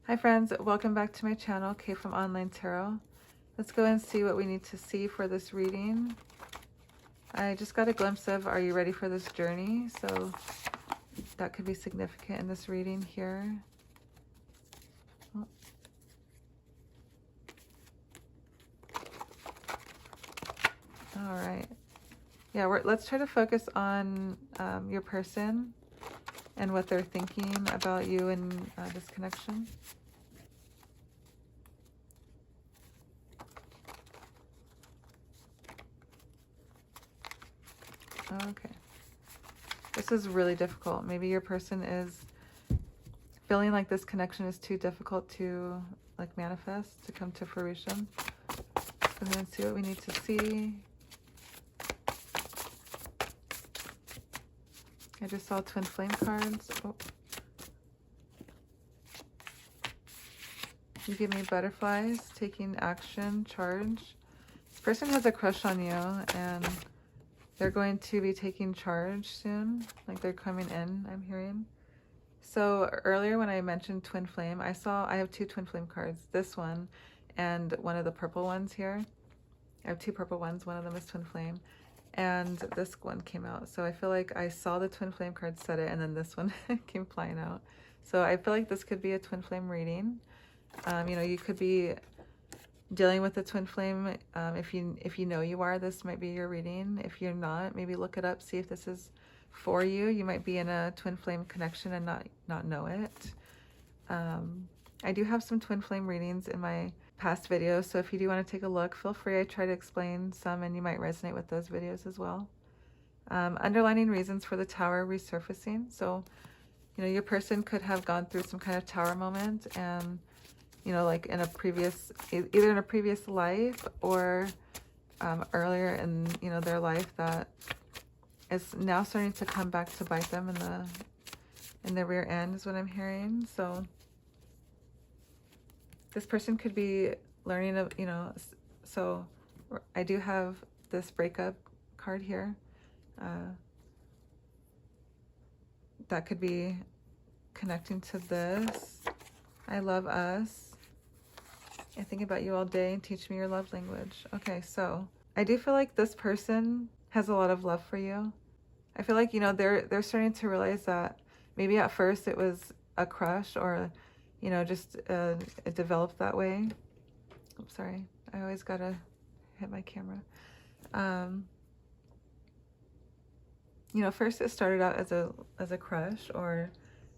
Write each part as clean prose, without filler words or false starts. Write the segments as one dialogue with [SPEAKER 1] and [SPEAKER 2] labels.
[SPEAKER 1] Hi friends, welcome back to my channel, Kay from Online Tarot. Let's go and see what we need to see for this reading. I just got a glimpse of, are you ready for this journey? So that could be significant in this reading here. Oh. All right. Yeah, let's try to focus on your person and what they're thinking about you and this connection. Okay. This is really difficult. Maybe your person is feeling like this connection is too difficult to like manifest, to come to fruition. And then see what we need to see. I just saw twin flame cards. Oh. You give me butterflies, taking action, charge. This person has a crush on you and they're going to be taking charge soon. Like they're coming in, I'm hearing. So earlier when I mentioned twin flame, I have two twin flame cards. This one and one of the purple ones here. I have two purple ones. One of them is twin flame. And this one came out. So I feel like I saw the twin flame card, said it, and then this one came flying out. So I feel like this could be a twin flame reading. You know, you could be dealing with the twin flame. If you know you are, this might be your reading. If you're not, maybe look it up, see if this is for you. You might be in a twin flame connection and not know it. I do have some twin flame readings in my past videos, so if you do want to take a look, feel free. I try to explain some and you might resonate with those videos as well. Underlining reasons for the tower resurfacing. So, you know, your person could have gone through some kind of tower moment and, you know, like in a previous, either in a previous life or earlier in, you know, their life, that is now starting to come back to bite them in the rear end is what I'm hearing. So this person could be learning of, you know, so I do have this breakup card here. That could be connecting to this. I love us. I think about you all day and teach me your love language. Okay, so I do feel like this person has a lot of love for you. I feel like, you know, they're starting to realize that maybe at first it was a crush or, you know, just it developed that way. Oops, sorry. I always gotta hit my camera. You know, first it started out as a crush or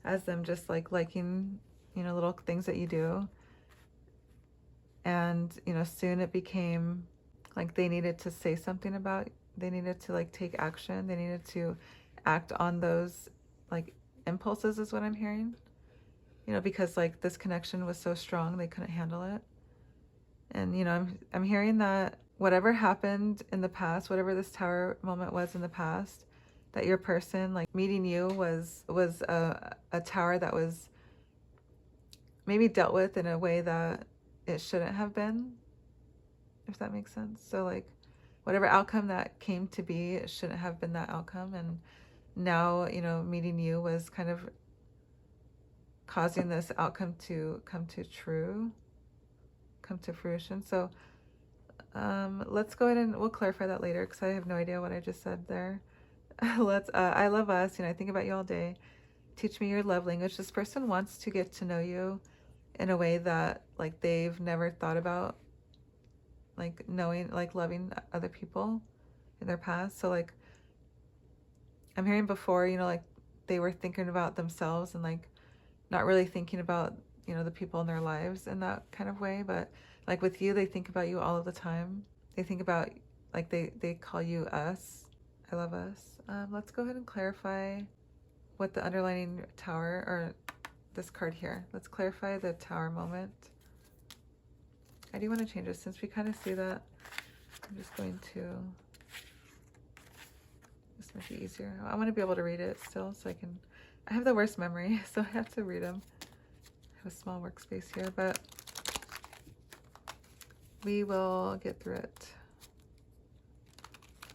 [SPEAKER 1] as them just like liking, you know, little things that you do. And, you know, soon it became like they needed to say something about, they needed to like take action. They needed to act on those like impulses is what I'm hearing. You know, because like this connection was so strong, they couldn't handle it. And, you know, I'm hearing that whatever happened in the past, whatever this tower moment was in the past, that your person like meeting you was a tower that was maybe dealt with in a way that it shouldn't have been, if that makes sense. So like whatever outcome that came to be, it shouldn't have been that outcome. And now, you know, meeting you was kind of causing this outcome to come to fruition. So let's go ahead and we'll clarify that later because I have no idea what I just said there. I love us, you know, I think about you all day. Teach me your love language. This person wants to get to know you in a way that like they've never thought about, like knowing, like loving other people in their past. So like I'm hearing before, you know, like they were thinking about themselves and like not really thinking about, you know, the people in their lives in that kind of way. But like with you, they think about you all of the time. They think about, like they call you us. I love us. Let's go ahead and clarify what the underlining tower, or this card here. Let's clarify the tower moment. I do want to change this since we kind of see that. I'm just going to, this might be easier. I want to be able to read it still so I have the worst memory, so I have to read them. I have a small workspace here, but we will get through it.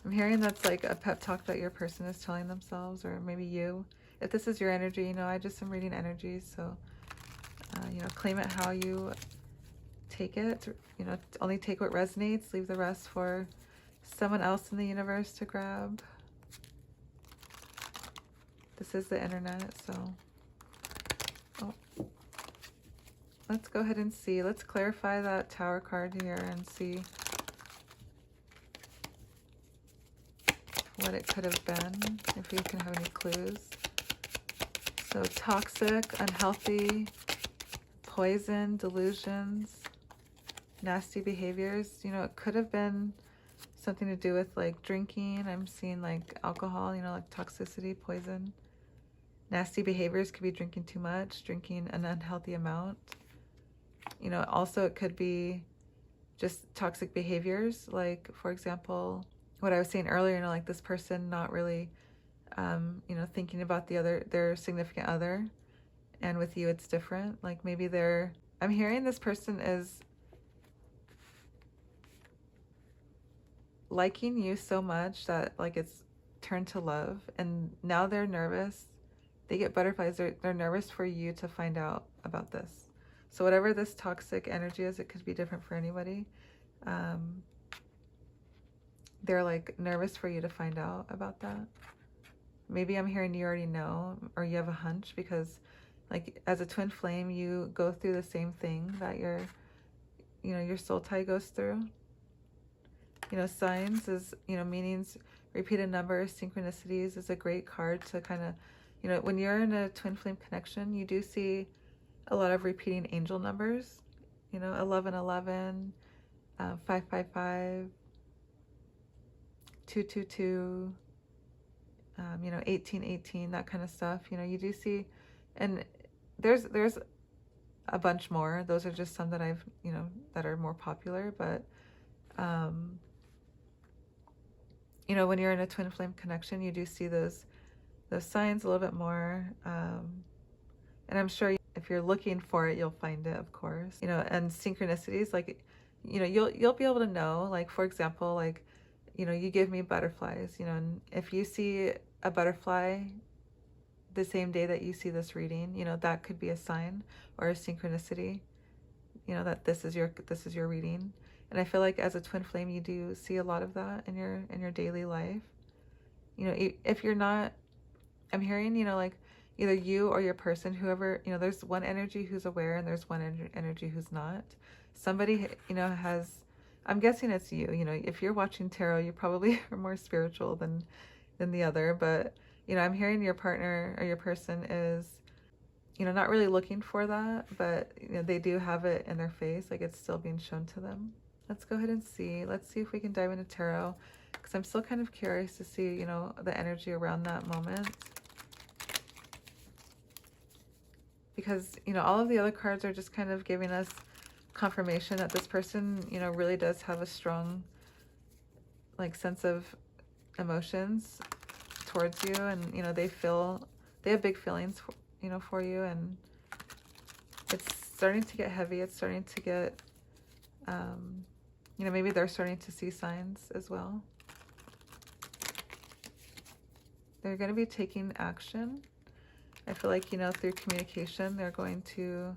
[SPEAKER 1] I'm hearing that's like a pep talk that your person is telling themselves, or maybe you. If this is your energy, you know, I just am reading energies, so You know, claim it how you take it. You know, only take what resonates, leave the rest for someone else in the universe to grab. This is the internet, so let's go ahead and see. Let's clarify that Tower card here and see what it could have been, if you can have any clues. So toxic, unhealthy, poison, delusions, nasty behaviors. You know, it could have been something to do with like drinking. I'm seeing like alcohol, you know, like toxicity, poison. Nasty behaviors could be drinking too much, drinking an unhealthy amount. You know, also it could be just toxic behaviors. Like, for example, what I was saying earlier, you know, like this person not really, you know, thinking about their significant other. And with you, it's different. Like maybe I'm hearing this person is liking you so much that like it's turned to love, and now they're nervous. They get butterflies. They're nervous for you to find out about this. So whatever this toxic energy is, it could be different for anybody. They're like nervous for you to find out about that. Maybe I'm hearing you already know, or you have a hunch, because like as a twin flame, you go through the same thing that your soul tie goes through. You know, signs is, you know, meanings, repeated numbers, synchronicities is a great card to kind of, you know, when you're in a twin flame connection, you do see a lot of repeating angel numbers, you know, 1111, 555, 222, you know, 1818, that kind of stuff. You know, you do see, and there's a bunch more. Those are just some that I've, you know, that are more popular, but you know, when you're in a twin flame connection, you do see those signs a little bit more. And I'm sure if you're looking for it, you'll find it, of course. You know, and synchronicities, like, you know, you'll be able to know, like, for example, like, you know, you give me butterflies, you know, and if you see a butterfly the same day that you see this reading, you know, that could be a sign or a synchronicity, you know, that this is your reading. And I feel like as a twin flame, you do see a lot of that in your daily life. You know, if you're not, I'm hearing, you know, like either you or your person, whoever, you know, there's one energy who's aware and there's one energy who's not. Somebody, you know, I'm guessing it's you. You know, if you're watching tarot, you probably are more spiritual than the other. But, you know, I'm hearing your partner or your person is, you know, not really looking for that, but, you know, they do have it in their face, like it's still being shown to them. Let's go ahead and see. Let's see if we can dive into tarot, because I'm still kind of curious to see, you know, the energy around that moment. Because, you know, all of the other cards are just kind of giving us confirmation that this person, you know, really does have a strong, like, sense of emotions towards you, and, you know, they have big feelings for, you know, for you, and it's starting to get heavy. It's starting to get, you know, maybe they're starting to see signs as well. They're going to be taking action. I feel like, you know, through communication, they're going to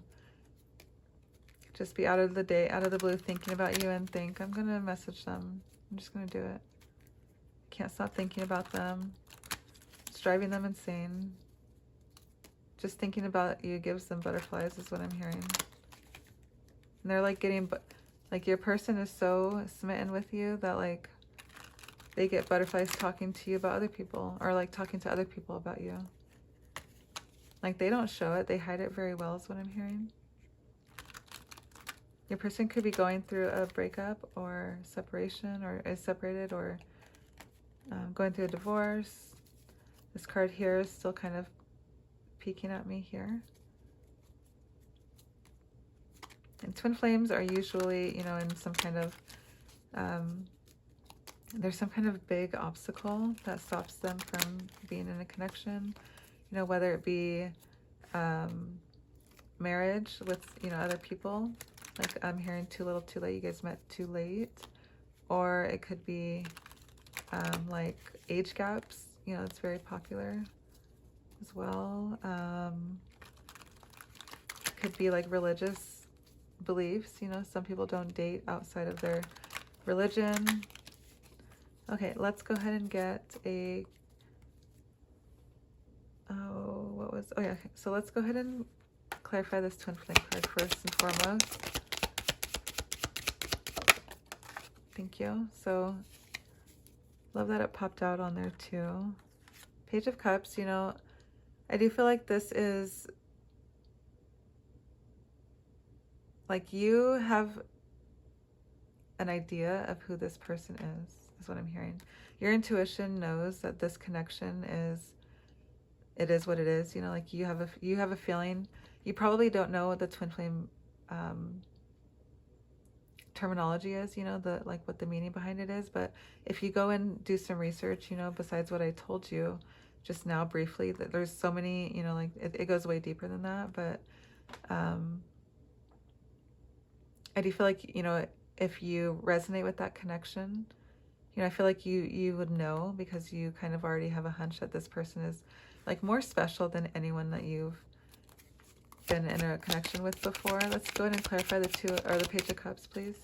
[SPEAKER 1] just be out of the blue, thinking about you and think, I'm going to message them. I'm just going to do it. Can't stop thinking about them. It's driving them insane. Just thinking about you gives them butterflies is what I'm hearing. And they're like like your person is so smitten with you that like they get butterflies talking to you about other people, or like talking to other people about you. Like they don't show it, they hide it very well is what I'm hearing. Your person could be going through a breakup or separation, or is separated, or going through a divorce. This card here is still kind of peeking at me here. And twin flames are usually, you know, in some kind of, there's some kind of big obstacle that stops them from being in a connection. You know, whether it be marriage with, you know, other people. Like I'm hearing too little, too late. You guys met too late. Or it could be like age gaps. You know, it's very popular as well. could be like religious beliefs. You know, some people don't date outside of their religion. Okay, let's go ahead and get a, oh yeah, okay. So let's go ahead and clarify this twin flame card first and foremost. Thank you. So love that it popped out on there too. Page of Cups, you know, I do feel like this is like you have an idea of who this person is what I'm hearing. Your intuition knows that this connection is what it is. You know, like you have a feeling. You probably don't know what the twin flame terminology is, you know, what the meaning behind it is. But if you go and do some research, you know, besides what I told you just now briefly, that there's so many, you know, like it goes way deeper than that. But I do feel like, you know, if you resonate with that connection, you know, I feel like you would know, because you kind of already have a hunch that this person is like more special than anyone that you've been in a connection with before. Let's go ahead and clarify the Page of Cups, please.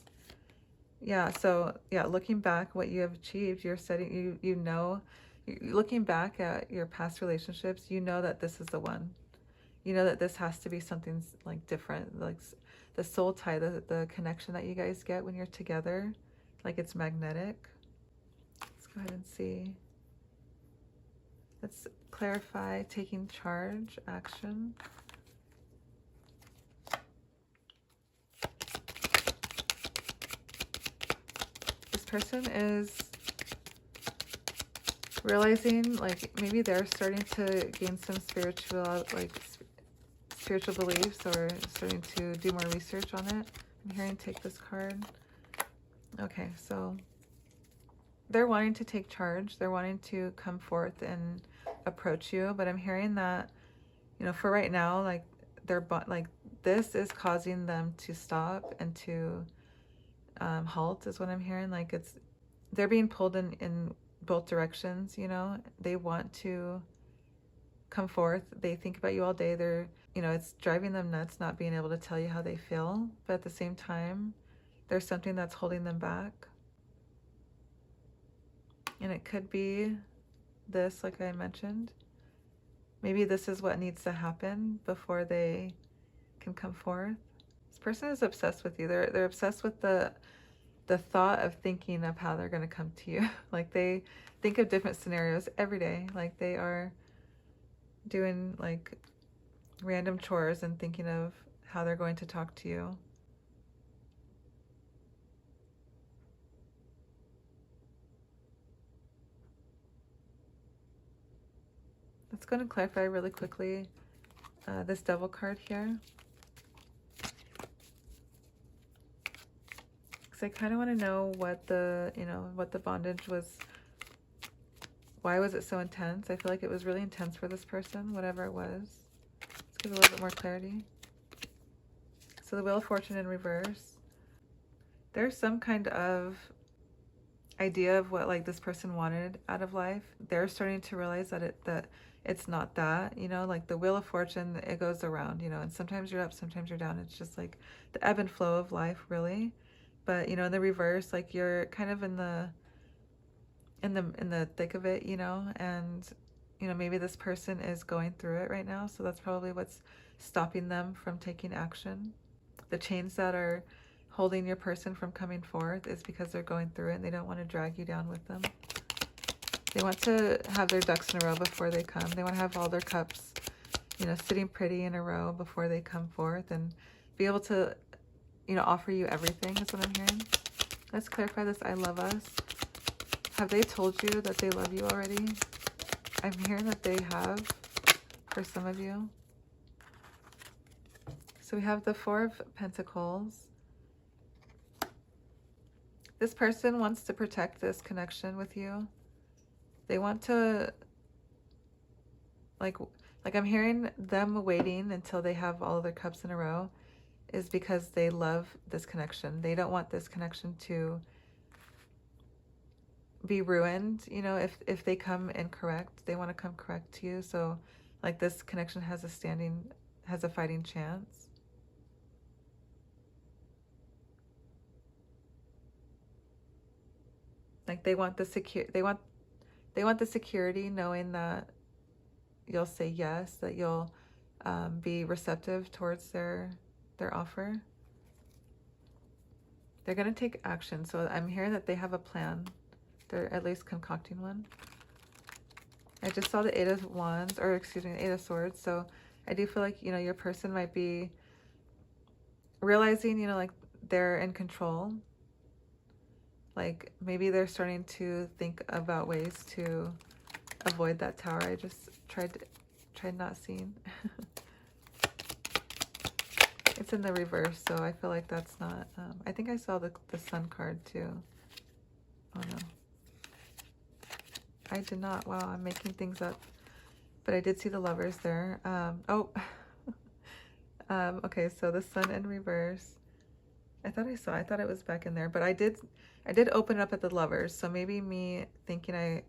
[SPEAKER 1] Yeah, so yeah, looking back, what you have achieved, you're setting, you know, looking back at your past relationships, you know that this is the one. You know that this has to be something like different, like the soul tie, the connection that you guys get when you're together, like it's magnetic. Let's go ahead and see. Let's clarify taking charge, action. This person is realizing, like, maybe they're starting to gain some spiritual beliefs, or starting to do more research on it. I'm hearing take this card. Okay, so they're wanting to take charge. They're wanting to come forth and approach you, but I'm hearing that, you know, for right now, like this is causing them to stop and to halt, is what I'm hearing. Like they're being pulled in both directions, you know. They want to come forth. They think about you all day. They're, you know, it's driving them nuts not being able to tell you how they feel, but at the same time, there's something that's holding them back. And it could be this, like I mentioned. Maybe this is what needs to happen before they can come forth. This person is obsessed with you. They're obsessed with the thought of thinking of how they're going to come to you. Like they think of different scenarios every day. Like they are doing like random chores and thinking of how they're going to talk to you. Let's go and clarify really quickly this Devil card here. Because I kind of want to know what what the bondage was. Why was it so intense? I feel like it was really intense for this person, whatever it was. Let's give a little bit more clarity. So the Wheel of Fortune in reverse. There's some kind of idea of what like this person wanted out of life. They're starting to realize that it's not that, you know, like the Wheel of Fortune, it goes around, you know, and sometimes you're up, sometimes you're down. It's just like the ebb and flow of life, really. But, you know, in the reverse, like you're kind of in the thick of it, you know, and, you know, maybe this person is going through it right now. So that's probably what's stopping them from taking action. The chains that are holding your person from coming forth is because they're going through it and they don't want to drag you down with them. They want to have their ducks in a row before they come. They want to have all their cups, you know, sitting pretty in a row before they come forth and be able to, you know, offer you everything is what I'm hearing. Let's clarify this I love us. Have they told you that they love you already? I'm hearing that they have for some of you. So we have the Four of Pentacles. This person wants to protect this connection with you. They want to, like I'm hearing them waiting until they have all of their cups in a row is because they love this connection. They don't want this connection to be ruined, you know, if they come incorrect. They want to come correct to you. So like this connection has a fighting chance. Like they want the the security, knowing that you'll say yes, that you'll be receptive towards their offer. They're going to take action. So I'm hearing that they have a plan. They're at least concocting one. I just saw the Eight of Wands, or excuse me, Eight of Swords. So I do feel like, you know, your person might be realizing, you know, like they're in control. Like maybe they're starting to think about ways to avoid that Tower. I just tried not seeing. It's in the reverse, so I feel like that's not, I think I saw the Sun card too. Oh no. I did not. Wow, I'm making things up. But I did see the Lovers there. Okay, so the Sun in reverse. I thought it was back in there, but I did open it up at the Lovers. So maybe me thinking I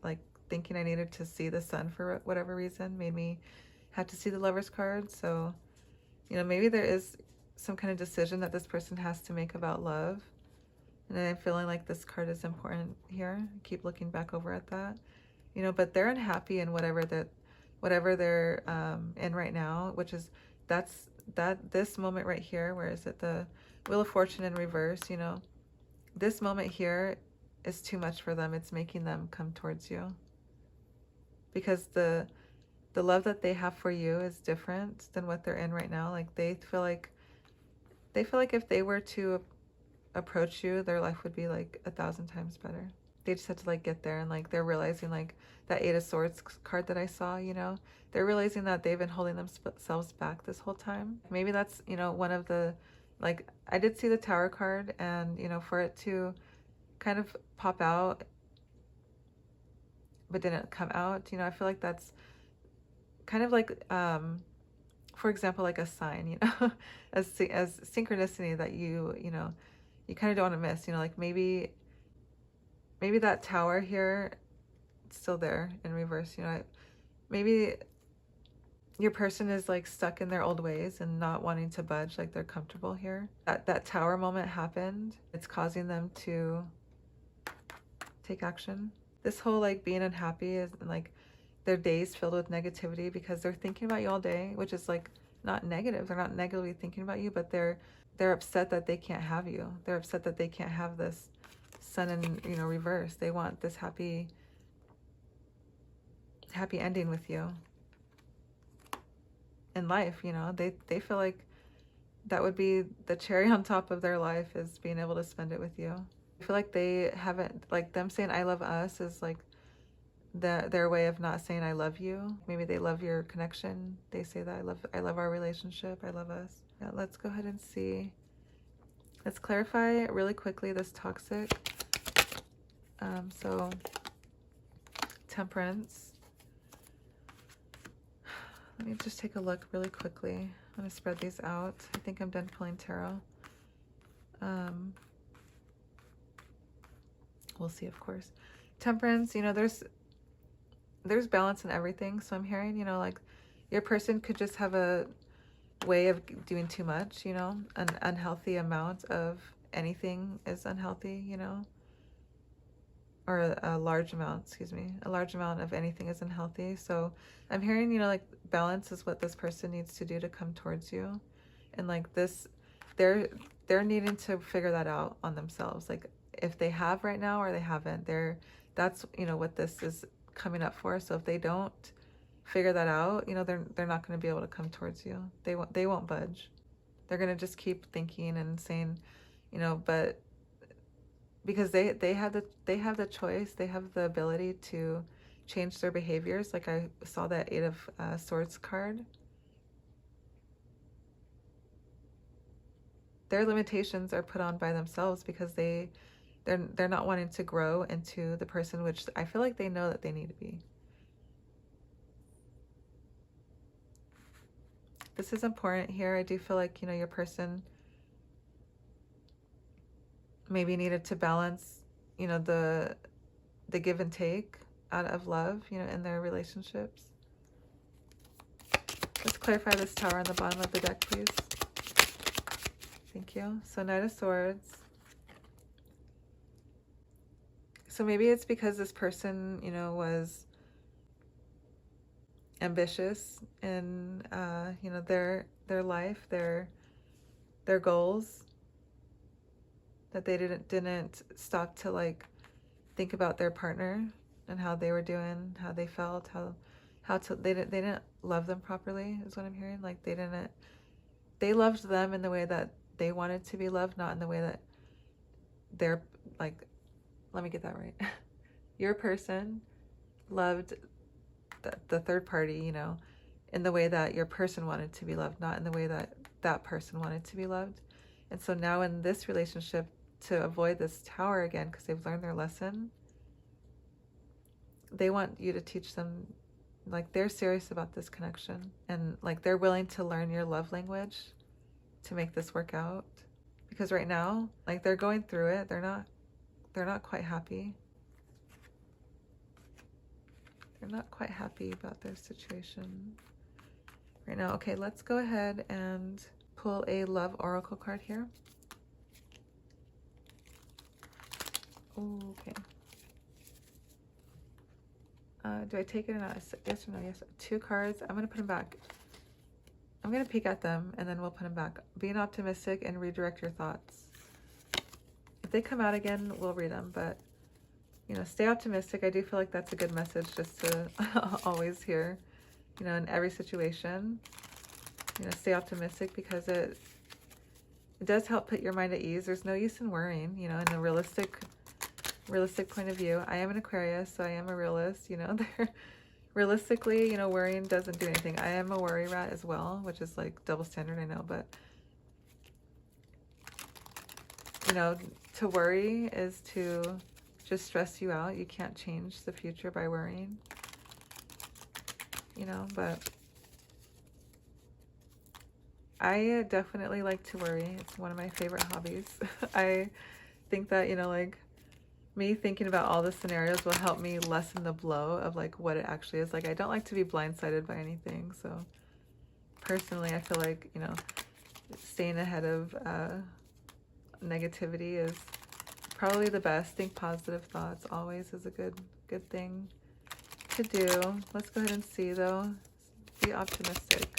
[SPEAKER 1] needed to see the Sun for whatever reason made me have to see the Lovers card. So, you know, maybe there is some kind of decision that this person has to make about love. And I'm feeling like this card is important here. I keep looking back over at that. You know, but they're unhappy in whatever they're in right now, which is this moment right here. Where is it? The Wheel of Fortune in reverse. You know, this moment here is too much for them. It's making them come towards you, because the love that they have for you is different than what they're in right now. Like they feel like if they were to approach you, their life would be like 1,000 times better. They just have to like get there, and like they're realizing, like that Eight of Swords card that I saw, you know, they're realizing that they've been holding themselves back this whole time. Maybe that's, you know, one of the, like, I did see the Tower card, and, you know, for it to kind of pop out but didn't come out, you know, I feel like that's kind of like, for example, like a sign, you know, as synchronicity that you know, you kind of don't want to miss, you know, like maybe that Tower here, it's still there in reverse, you know, maybe your person is like stuck in their old ways and not wanting to budge, like they're comfortable here. That Tower moment happened. It's causing them to take action. This whole like being unhappy is like their days filled with negativity because they're thinking about you all day, which is like not negative. They're not negatively thinking about you, but they're upset that they can't have you. They're upset that they can't have this Sun in, you know, reverse. They want this happy ending with you in life, you know. They feel like that would be the cherry on top of their life, is being able to spend it with you. I feel like they haven't, like them saying I love us is like their way of not saying I love you. Maybe they love your connection. They say that I love our relationship. I love us. Yeah, let's go ahead and see. Let's clarify really quickly this toxic. So Temperance. Let me just take a look really quickly. I'm going to spread these out. I think I'm done pulling tarot. We'll see, of course. Temperance, you know, there's balance in everything. So I'm hearing, you know, like your person could just have a way of doing too much, you know, an unhealthy amount of anything is unhealthy, you know, or a large amount, excuse me, a large amount of anything is unhealthy. So I'm hearing, you know, like balance is what this person needs to do to come towards you. And like this, they're needing to figure that out on themselves. Like if they have right now or they haven't, that's, you know, what this is coming up for. So if they don't figure that out, you know, they're not going to be able to come towards you. They won't budge. They're going to just keep thinking and saying, you know, but because they have the choice, they have the ability to change their behaviors. Like I saw that Eight of Swords card. Their limitations are put on by themselves because they're not wanting to grow into the person which I feel like they know that they need to be. This is important here. I do feel like, you know, your person maybe needed to balance, you know, the give and take out of love, you know, in their relationships. Let's clarify this Tower on the bottom of the deck, please. Thank you. So Knight of Swords. So maybe it's because this person, you know, was ambitious in, you know, their life, their goals, that they didn't stop to like think about their partner and how they were doing, how they felt, how to they didn't love them properly is what I'm hearing. Like they loved them in the way that they wanted to be loved, not in the way that they're like, let me get that right. Your person loved the third party, you know, in the way that your person wanted to be loved, not in the way that that person wanted to be loved. And so now in this relationship, to avoid this tower again, because they've learned their lesson, they want you to teach them, like, they're serious about this connection, and like they're willing to learn your love language to make this work out. Because right now, like, they're going through it, they're not quite happy. They're not quite happy about their situation right now. Okay, let's go ahead and pull a love oracle card here. Okay. Do I take it or not? Yes or no? Yes. 2 cards. I'm going to put them back. I'm going to peek at them and then we'll put them back. Being optimistic and redirect your thoughts. If they come out again, we'll read them. But, you know, stay optimistic. I do feel like that's a good message just to always hear, you know, in every situation. You know, stay optimistic, because it does help put your mind at ease. There's no use in worrying, you know, in a realistic point of view. I am an Aquarius, so I am a realist, you know. Realistically, you know, worrying doesn't do anything. I am a worry rat as well, which is like double standard, I know, but you know, to worry is to just stress you out. You can't change the future by worrying, you know. But I definitely like to worry. It's one of my favorite hobbies. I think that, you know, like, me thinking about all the scenarios will help me lessen the blow of like what it actually is. Like, I don't like to be blindsided by anything. So personally, I feel like, you know, staying ahead of negativity is probably the best. Think positive thoughts always is a good thing to do. Let's go ahead and see though. Be optimistic.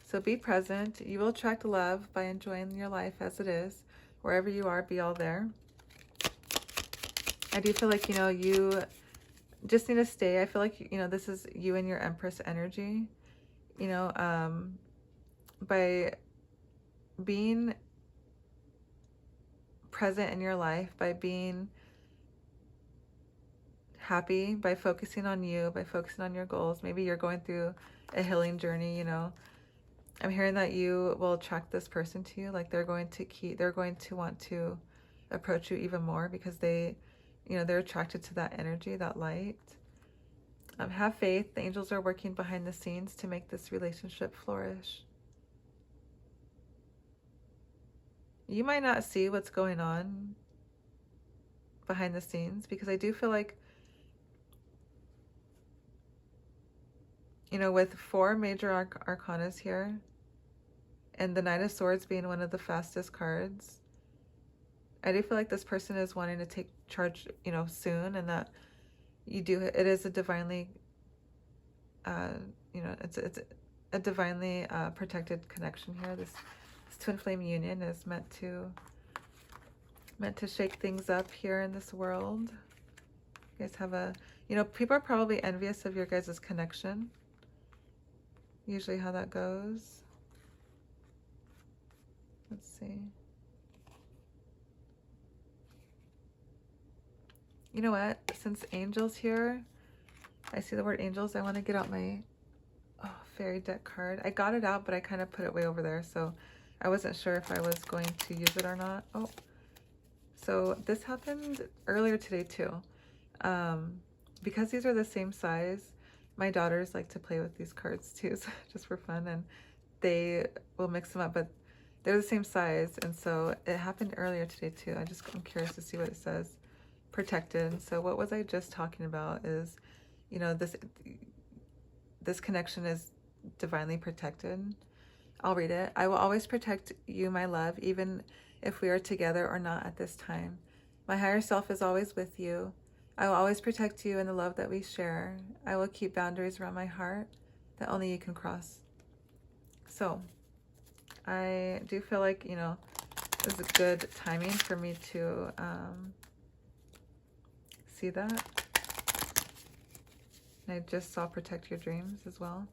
[SPEAKER 1] So be present. You will attract love by enjoying your life as it is. Wherever you are, be all there. I do feel like, you know, you just need to stay. I feel like, you know, this is you and your Empress energy. You know, by being present in your life, by being happy, by focusing on you, by focusing on your goals. Maybe you're going through a healing journey, you know. I'm hearing that you will attract this person to you. Like, they're going to want to approach you even more, because they, you know, they're attracted to that energy, that light. Have faith. The angels are working behind the scenes to make this relationship flourish. You might not see what's going on behind the scenes, because I do feel like, you know, with 4 major arcanas here, and the Knight of Swords being one of the fastest cards, I do feel like this person is wanting to take charge, you know, soon, and that it is a divinely, you know, it's a divinely protected connection here. This twin flame union is meant to shake things up here in this world. You guys have you know, people are probably envious of your guys' connection. Usually how that goes. Let's see. You know what? Since angels here, I see the word angels, I want to get out my fairy deck card. I got it out, but I kind of put it way over there, so I wasn't sure if I was going to use it or not. Oh, so this happened earlier today too. Because these are the same size, my daughters like to play with these cards too, so just for fun, and they will mix them up, but they're the same size, and so it happened earlier today too. I'm curious to see what it says. Protected. So what was I just talking about is, you know, this connection is divinely protected. I'll read it. I will always protect you, my love, even if we are together or not at this time. My higher self is always with you. I will always protect you and the love that we share. I will keep boundaries around my heart that only you can cross. So I do feel like, you know, it was a good timing for me to see that. And I just saw protect your dreams as well.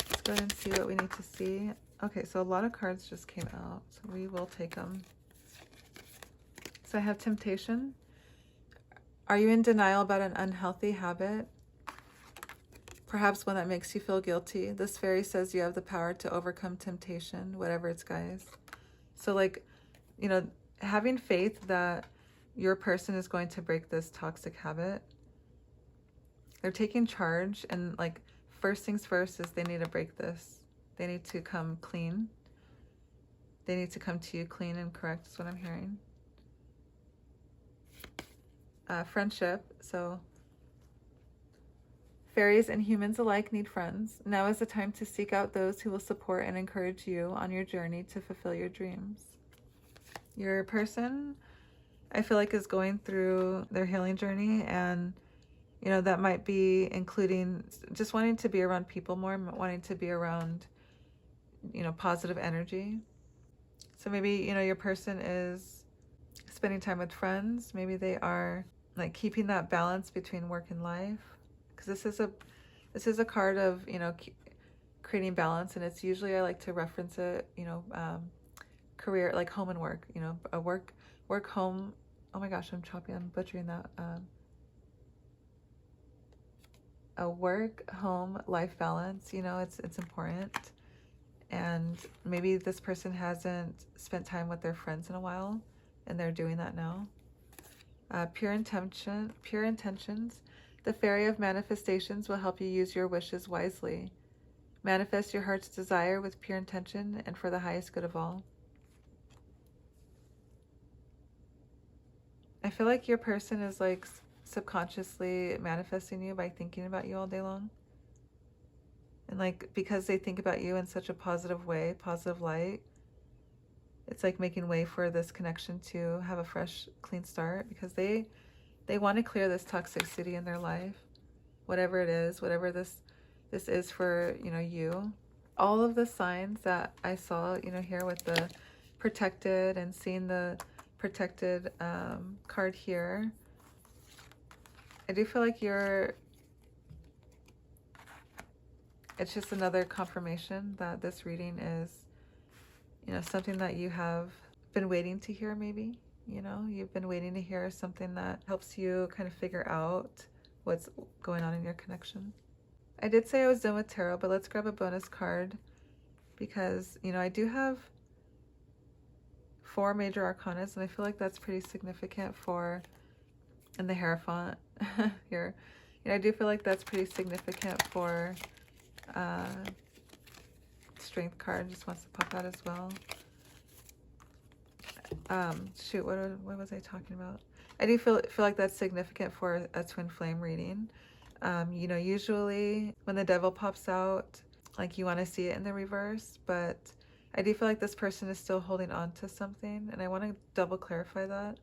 [SPEAKER 1] Let's go ahead and see what we need to see. Okay, so a lot of cards just came out, so we will take them. So I have temptation. Are you in denial about an unhealthy habit? Perhaps one that makes you feel guilty. This fairy says you have the power to overcome temptation, whatever it's, guys. So like, you know, having faith that your person is going to break this toxic habit. They're taking charge, and like, first things first is they need to break this. They need to come clean. They need to come to you clean and correct is what I'm hearing. Friendship. So fairies and humans alike need friends. Now is the time to seek out those who will support and encourage you on your journey to fulfill your dreams. Your person, I feel like, is going through their healing journey, and you know, that might be including just wanting to be around people more, wanting to be around, you know, positive energy. So maybe, you know, your person is spending time with friends. Maybe they are like keeping that balance between work and life, because this is a card of, you know, creating balance, and it's usually, I like to reference it, you know, career, like home and work, you know, a work home. Oh my gosh, I'm butchering that. A work home life balance, you know, it's important. And maybe this person hasn't spent time with their friends in a while, and they're doing that now. Pure intentions. The fairy of manifestations will help you use your wishes wisely. Manifest your heart's desire with pure intention and for the highest good of all. I feel like your person is like subconsciously manifesting you by thinking about you all day long. And like, because they think about you in such a positive way, positive light, it's like making way for this connection to have a fresh, clean start, because they want to clear this toxicity in their life, whatever it is, whatever this is for, you know, you. All of the signs that I saw, you know, here with the protected and seeing the protected card here, I do feel like it's just another confirmation that this reading is, you know, something that you have been waiting to hear. Maybe, you know, you've been waiting to hear something that helps you kind of figure out what's going on in your connection. I did say I was done with tarot, but let's grab a bonus card, because, you know, I do have 4 major arcanas, and I feel like that's pretty significant for, in the Hierophant here, you know, I do feel like that's pretty significant for Strength card. Just wants to pop out as well. Shoot, what was I talking about? I do feel like that's significant for a twin flame reading. You know, usually when the devil pops out, like, you want to see it in the reverse, but I do feel like this person is still holding on to something, and I want to double clarify that,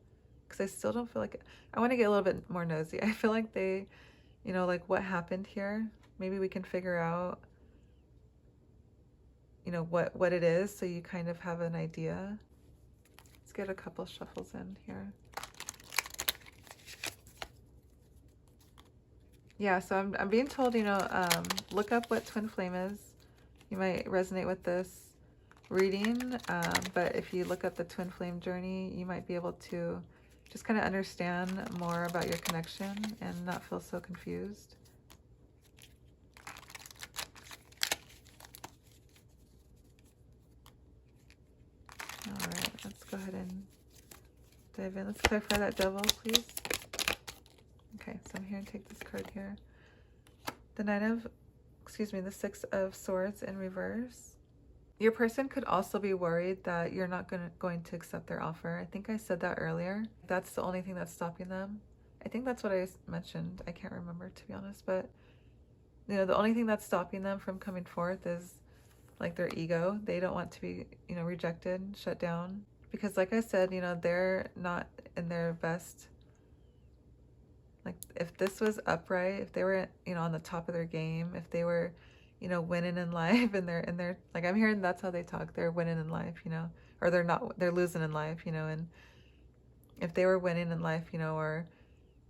[SPEAKER 1] because I still don't feel like I want to get a little bit more nosy. I feel like they, you know, like, what happened here? Maybe we can figure out, you know, what it is, so you kind of have an idea. Let's get a couple shuffles in here. Yeah, so I'm being told, you know, look up what twin flame is. You might resonate with this reading, but if you look up the twin flame journey, you might be able to just kind of understand more about your connection and not feel so confused. All right, let's go ahead and dive in. Let's clarify that devil, please. Okay, so I'm here and take this card here. The 6 of Swords in reverse. Your person could also be worried that you're not going to accept their offer. I think I said that earlier. That's the only thing that's stopping them. I think that's what I mentioned. I can't remember, to be honest, but you know, the only thing that's stopping them from coming forth is like their ego. They don't want to be, you know, rejected, shut down. Because like I said, you know, they're not in their best. Like if this was upright, if they were, you know, on the top of their game, if they were, you know, winning in life, and they're like, I'm hearing that's how they talk. They're winning in life, you know, or they're losing in life, you know. And if they were winning in life, you know, or,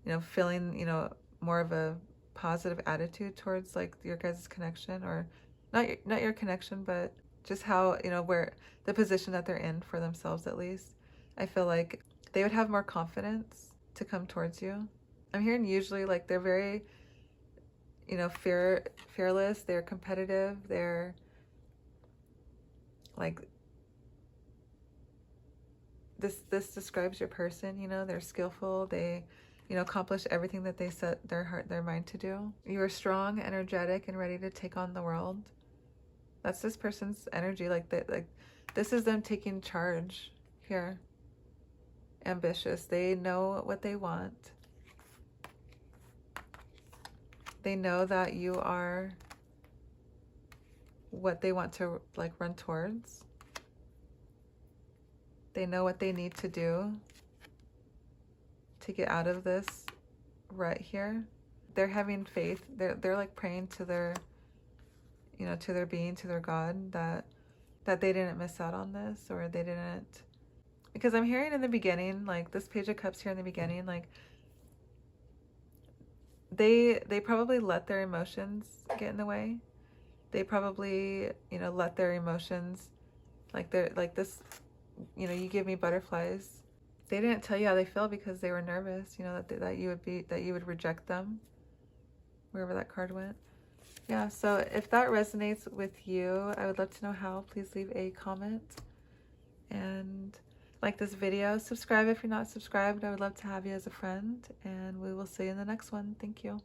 [SPEAKER 1] you know, feeling, you know, more of a positive attitude towards like your guys' connection, or not your connection, but just how, you know, where the position that they're in for themselves, at least, I feel like they would have more confidence to come towards you. I'm hearing usually like they're very, you know, fearless, they're competitive, they're like, this describes your person, you know, they're skillful, they, you know, accomplish everything that they set their mind to do. You are strong, energetic, and ready to take on the world. That's this person's energy. Like this is them taking charge here. Ambitious. They know what they want. They know that you are what they want to like run towards. They know what they need to do to get out of this rut here. They're having faith. They're like praying to their, you know, to their being, to their God, that they didn't miss out on this, or they didn't, because I'm hearing in the beginning, like this Page of Cups here in the beginning, like they probably let their emotions get in the way. They probably, you know, let their emotions, like they're like this, you know, you give me butterflies. They didn't tell you how they feel because they were nervous, you know, that you would reject them, wherever that card went. Yeah, so if that resonates with you, I would love to know how. Please leave a comment and like this video. Subscribe if you're not subscribed. I would love to have you as a friend, and we will see you in the next one. Thank you.